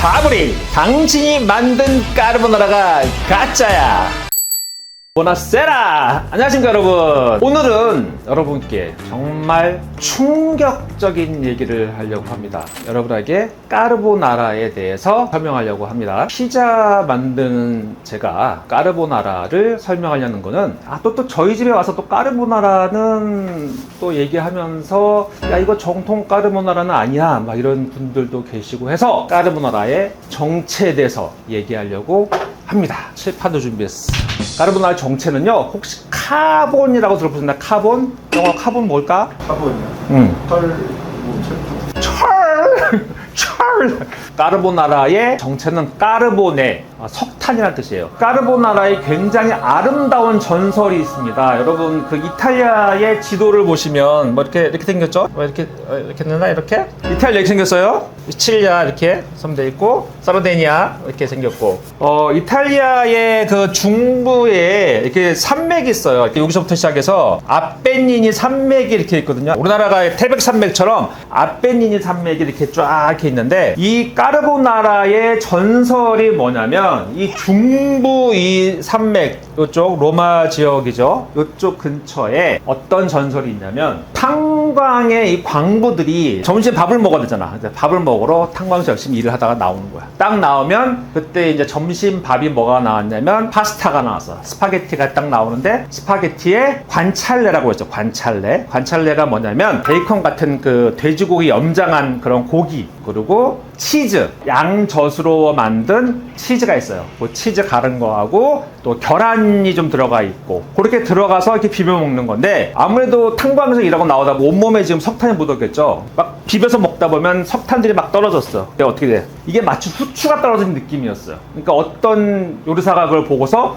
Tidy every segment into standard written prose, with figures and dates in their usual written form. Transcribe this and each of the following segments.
바브리! 당신이 만든 까르보나라가 가짜야! 보나세라! 안녕하십니까 여러분. 오늘은 여러분께 정말 충격적인 얘기를 하려고 합니다. 여러분에게 까르보나라에 대해서 설명하려고 합니다. 피자 만드는 제가 까르보나라를 설명하려는 거는 또 저희 집에 와서 또 까르보나라는 또 얘기하면서 야 이거 정통 까르보나라는 아니야 막 이런 분들도 계시고 해서 까르보나라의 정체에 대해서 얘기하려고 합니다. 칠판도 준비했어. 까르보나라 정체는요, 혹시 카본이라고 들어보셨나요? 카본? 영어 카본 뭘까? 카본이요? 철! 까르보나라의 정체는 까르보네, 석탄이라는 뜻이에요. 까르보나라의 굉장히 아름다운 전설이 있습니다. 여러분, 그 이탈리아의 지도를 보시면, 뭐 이렇게 생겼죠? 뭐 이렇게 했나? 이렇게? 이탈리아 이렇게 생겼어요. 시칠리아 이렇게 섬돼 있고, 사르데니아 이렇게 생겼고, 이탈리아의 그 중부에 이렇게 산맥이 있어요. 여기서부터 시작해서 아펜니니 산맥이 이렇게 있거든요. 우리나라가 태백산맥처럼 아펜니니 산맥이 이렇게 쫙 이렇게 있는데, 이 까르보나라의 전설이 뭐냐면 이 중부 이 산맥 이쪽 로마 지역이죠. 이쪽 근처에 어떤 전설이 있냐면 탄광의 이 광부들이 점심 밥을 먹어야 되잖아. 밥을 먹으러 탄광에서 열심히 일을 하다가 나오는 거야. 딱 나오면 그때 이제 점심 밥이 뭐가 나왔냐면 파스타가 나왔어. 스파게티가 딱 나오는데 스파게티에 관찰레라고 했죠. 관찰레가 뭐냐면 베이컨 같은 그 돼지고기 염장한 그런 고기 그리고 치즈, 양젖으로 만든 치즈가 있어요. 그 치즈 가른 거하고 또 계란이 좀 들어가 있고 그렇게 들어가서 이렇게 비벼 먹는 건데 아무래도 탄광에서 일하고 나오다 보면 온몸에 지금 석탄이 묻었겠죠. 막 비벼서 먹다 보면 석탄들이 막 떨어졌어. 근데 어떻게 돼? 이게 마치 후추가 떨어진 느낌이었어요. 그러니까 어떤 요리사가 그걸 보고서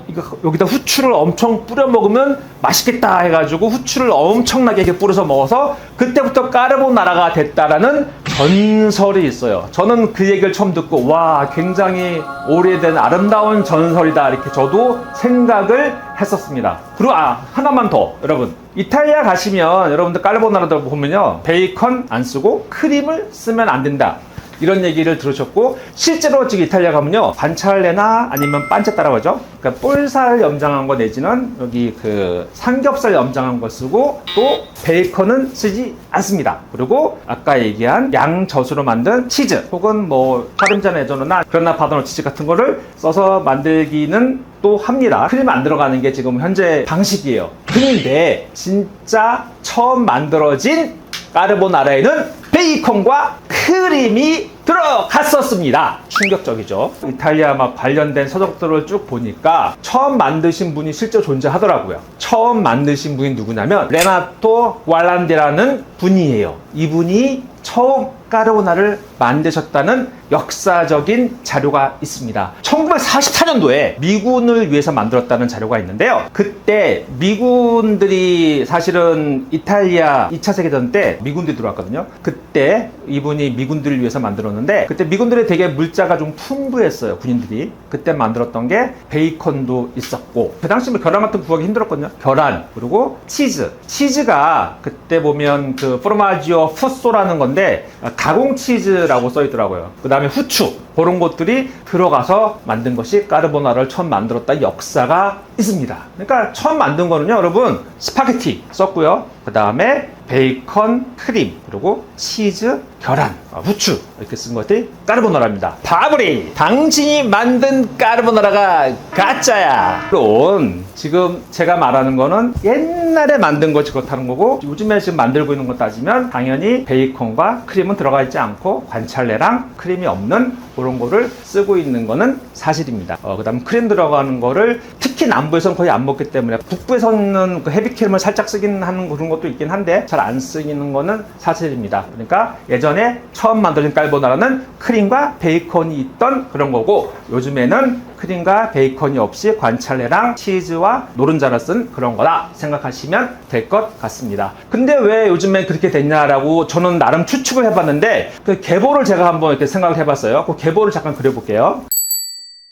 이거 여기다 후추를 엄청 뿌려 먹으면 맛있겠다 해가지고 후추를 엄청나게 이렇게 뿌려서 먹어서 그때부터 까르보나라가 됐다라는 전설이 있어요. 저는 그 얘기를 처음 듣고 와 굉장히 오래된 아름다운 전설이다 이렇게 저도 생각을 했었습니다. 그리고 하나만 더 여러분 이탈리아 가시면 여러분들 까르보나라도 보면요 베이컨 안 쓰고 크림을 쓰면 안 된다 이런 얘기를 들으셨고 실제로 지금 이탈리아 가면요 관찰레나 아니면 판체타라고 하죠. 그러니까 볼살 염장한 거 내지는 여기 그 삼겹살 염장한 거 쓰고 또 베이컨은 쓰지 않습니다. 그리고 아까 얘기한 양젖으로 만든 치즈 혹은 뭐 파르미자노 레지오나 그라나 파다노 치즈 같은 거를 써서 만들기는 또 합니다. 크림 안 들어가는 게 지금 현재 방식이에요. 근데 진짜 처음 만들어진 까르보나라에는 베이컨과 크림이 들어갔었습니다. 충격적이죠. 이탈리아 막 관련된 서적들을 쭉 보니까 처음 만드신 분이 실제 존재하더라고요. 처음 만드신 분이 누구냐면 레나토 왈란데라는 분이에요. 이분이 처음 까르보나라를 만드셨다는 역사적인 자료가 있습니다. 1944년도에 미군을 위해서 만들었다는 자료가 있는데요. 그때 미군들이 사실은 이탈리아 2차 세계대전 때 미군들이 들어왔거든요. 그때 이분이 미군들을 위해서 만들었는데 그때 미군들이 되게 물자가 좀 풍부했어요. 군인들이. 그때 만들었던 게 베이컨도 있었고 그 당시 뭐 계란 같은 거 구하기 힘들었거든요. 계란 그리고 치즈가 그때 보면 그 포르마지오 푸소라는 건데 가공 치즈라고 써 있더라고요. 그 다음에 후추 그런 것들이 들어가서 만든 것이 까르보나라를 처음 만들었다 역사가 있습니다. 그러니까 처음 만든 거는요 여러분 스파게티 썼고요. 그 다음에 베이컨, 크림, 그리고 치즈, 계란, 후추 이렇게 쓴 것들이 까르보나라입니다. 바브리! 당신이 만든 까르보나라가 가짜야! 물론 지금 제가 말하는 거는 옛날에 만든 것이 그렇다는 거고 요즘에 지금 만들고 있는 것 따지면 당연히 베이컨과 크림은 들어가 있지 않고 관찰레랑 크림이 없는 그런 거를 쓰고 있는 거는 사실입니다. 그 다음 크림 들어가는 거를 특히 남부에서는 거의 안 먹기 때문에 북부에서는 그 헤비크림을 살짝 쓰긴 하는 그런 것도 있긴 한데 잘 안 쓰이는 거는 사실입니다. 그러니까 예전에 처음 만들어진 까르보나라는 크림과 베이컨이 있던 그런 거고 요즘에는 크림과 베이컨이 없이 관찰레랑 치즈와 노른자를 쓴 그런 거다 생각하시면 될 것 같습니다. 근데 왜 요즘에 그렇게 됐냐라고 저는 나름 추측을 해봤는데 그 계보를 제가 한번 이렇게 생각을 해봤어요. 그 계보를 잠깐 그려볼게요.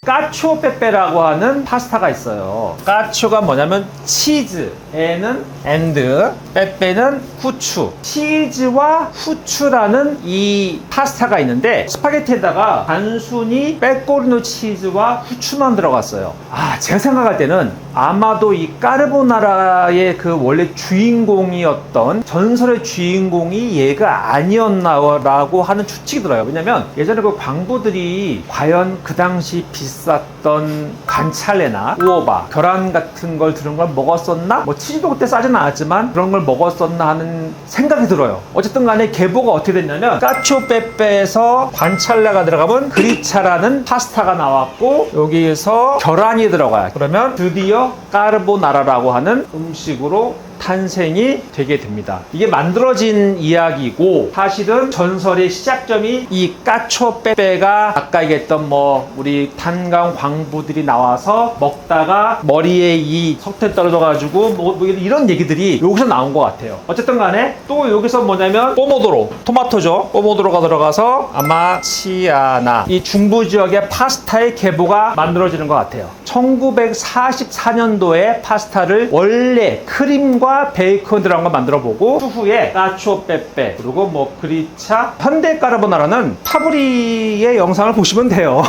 까치오 빼빼라고 하는 파스타가 있어요. 까치오가 뭐냐면 치즈, 에는 앤드, 빼빼는 후추. 치즈와 후추라는 이 파스타가 있는데 스파게티에다가 단순히 빼꼬리노 치즈와 후추만 들어갔어요. 제가 생각할 때는 아마도 이 까르보나라의 그 원래 주인공이었던 전설의 주인공이 얘가 아니었나라고 하는 추측이 들어요. 왜냐면 예전에 그 광부들이 과연 그 당시 비쌌던 관찰레나 우오바, 계란 같은 걸 들은 걸 먹었었나? 뭐 치즈도 그때 싸진 않았지만 그런 걸 먹었었나 하는 생각이 들어요. 어쨌든 간에 계보가 어떻게 됐냐면 까치오 빼빼에서 관찰레가 들어가면 그리차라는 파스타가 나왔고 여기에서 계란이 들어가요. 그러면 드디어 까르보나라라고 하는 음식으로 탄생이 되게 됩니다. 이게 만들어진 이야기고 사실은 전설의 시작점이 이 까치오 빼빼가 아까 얘기했던 뭐 우리 탄광 광부들이 나와서 먹다가 머리에 이 석탄 떨어져 가지고 뭐 이런 얘기들이 여기서 나온 것 같아요. 어쨌든 간에 또 여기서 뭐냐면 포모도로, 토마토죠. 포모도로가 들어가서 아마치아나 이 중부 지역의 파스타의 계보가 만들어지는 것 같아요. 1944년도에 파스타를 원래 크림과 베이컨 들어간 거 만들어 보고 후에 까치오 빼빼 그리고 뭐 그리차 현대 까르보나라는 파브리의 영상을 보시면 돼요.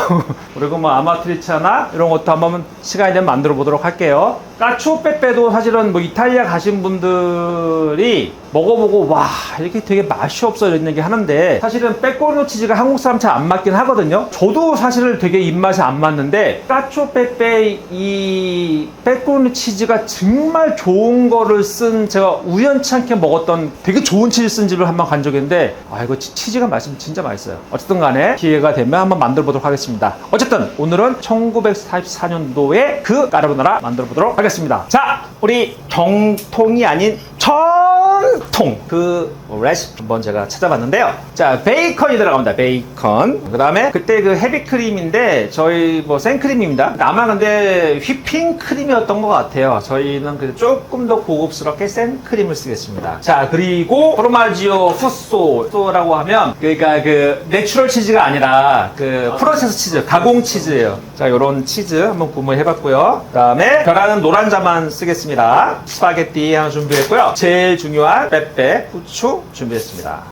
그리고 뭐 아마트리차나 이런 것도 한번 시간이 되면 만들어 보도록 할게요. 까치오 빼빼도 사실은 뭐 이탈리아 가신 분들이 먹어보고 와 이렇게 되게 맛이 없어 이런 얘기 하는데 사실은 빼꼬리노 치즈가 한국 사람 잘 안 맞긴 하거든요. 저도 사실 되게 입맛이 안 맞는데 까치오 빼빼 이 빼꼬리노 치즈가 정말 좋은 거를 쓴 제가 우연찮게 먹었던 되게 좋은 치즈 쓴 집을 한번 간 적이 있는데 이거 치즈가 맛있으면 진짜 맛있어요. 어쨌든 간에 기회가 되면 한번 만들어 보도록 하겠습니다. 어쨌든 오늘은 1944년도에 그 까르보나라 만들어 보도록 하겠습니다. 자, 우리 정통이 아닌 전통 그 레시피 한번 제가 찾아봤는데요. 자, 베이컨이 들어갑니다. 베이컨. 그 다음에 그때 그 헤비크림인데 저희 뭐 생크림입니다. 아마 근데 휘핑크림이었던 것 같아요. 저희는 그 조금 더 고급스럽게 생크림을 쓰겠습니다. 자, 그리고 포르마지오 후소라고 하면 그러니까 그 내추럴 치즈가 아니라 그 프로세스 치즈, 가공 치즈예요. 자, 요런 치즈 한번 구매해봤고요. 그 다음에 계란은 노란자만 쓰겠습니다. 스파게티 하나 준비했고요. 제일 중요한 빼빼 후추 준비했습니다.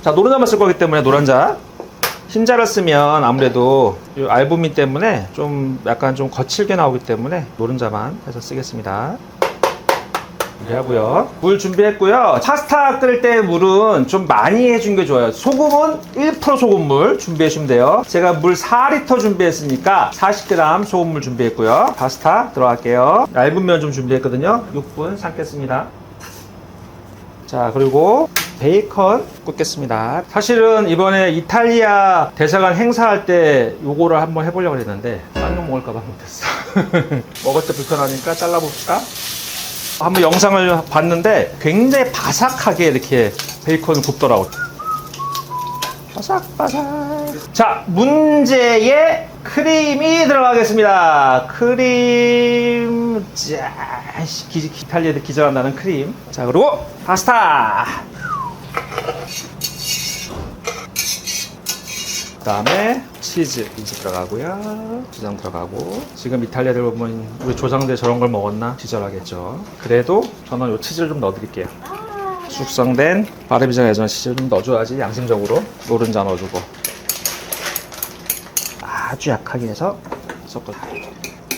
자, 노른자만 쓸 거기 때문에 노른자. 흰자를 쓰면 아무래도 이 알부민 때문에 좀 약간 좀 거칠게 나오기 때문에 노른자만 해서 쓰겠습니다. 준비하고요. 물 준비했고요. 파스타 끓일 때 물은 좀 많이 해준 게 좋아요. 소금은 1% 소금물 준비해주면 돼요. 제가 물 4리터 준비했으니까 40g 소금물 준비했고요. 파스타 들어갈게요. 얇은 면 좀 준비했거든요. 6분 삶겠습니다. 자, 그리고 베이컨 굽겠습니다. 사실은 이번에 이탈리아 대사관 행사할 때 요거를 한번 해보려고 했는데 쌍욕 먹을까봐 못했어. 먹을 때 불편하니까 잘라볼까? 한번 영상을 봤는데 굉장히 바삭하게 이렇게 베이컨을 굽더라고. 바삭바삭. 자, 문제의 크림이 들어가겠습니다. 크림. 자, 이탈리아에서 기절한다는 크림. 자, 그리고 파스타. 그 다음에 치즈 들어가고요. 주장 들어가고. 지금 이탈리아들 보면 우리 조상들 저런 걸 먹었나 기절하겠죠. 그래도 저는 이 치즈를 좀 넣어드릴게요. 숙성된 파르미장 예전 치즈를 좀 넣어줘야지 양심적으로. 노른자 넣어주고 아주 약하게 해서 섞어줘요.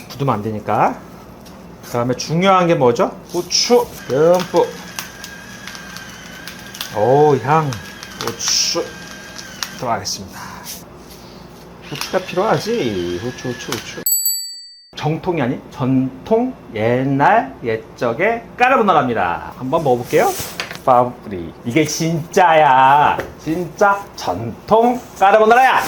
굳으면 안 되니까. 그 다음에 중요한 게 뭐죠? 후추 듬뿍. 오, 향. 후추 들어가겠습니다. 후추가 필요하지. 후추. 정통이 아닌 전통 옛날 옛적의 까르보나라입니다. 한번 먹어볼게요. 파브리. 이게 진짜야. 진짜 전통 까르보나라야.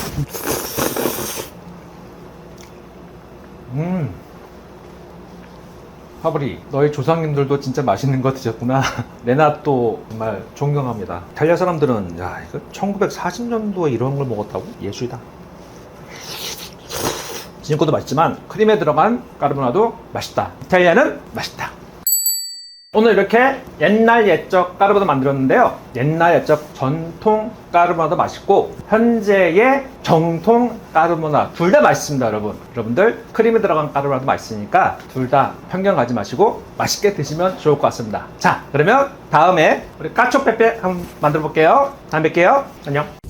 파브리, 너희 조상님들도 진짜 맛있는 거 드셨구나. 레나또 정말 존경합니다. 이탈리아 사람들은 야, 이거 1940년도에 이런 걸 먹었다고? 예술이다. 지금것도 맛있지만 크림에 들어간 까르보나라도 맛있다. 이탈리아는 맛있다. 오늘 이렇게 옛날 옛적 까르보나 만들었는데요. 옛날 옛적 전통 까르보나도 맛있고 현재의 정통 까르보나 둘 다 맛있습니다, 여러분. 여러분들 크림이 들어간 까르보나도 맛있으니까 둘 다 편견 가지 마시고 맛있게 드시면 좋을 것 같습니다. 자, 그러면 다음에 우리 까초페페 한번 만들어 볼게요. 다음에 뵐게요. 안녕.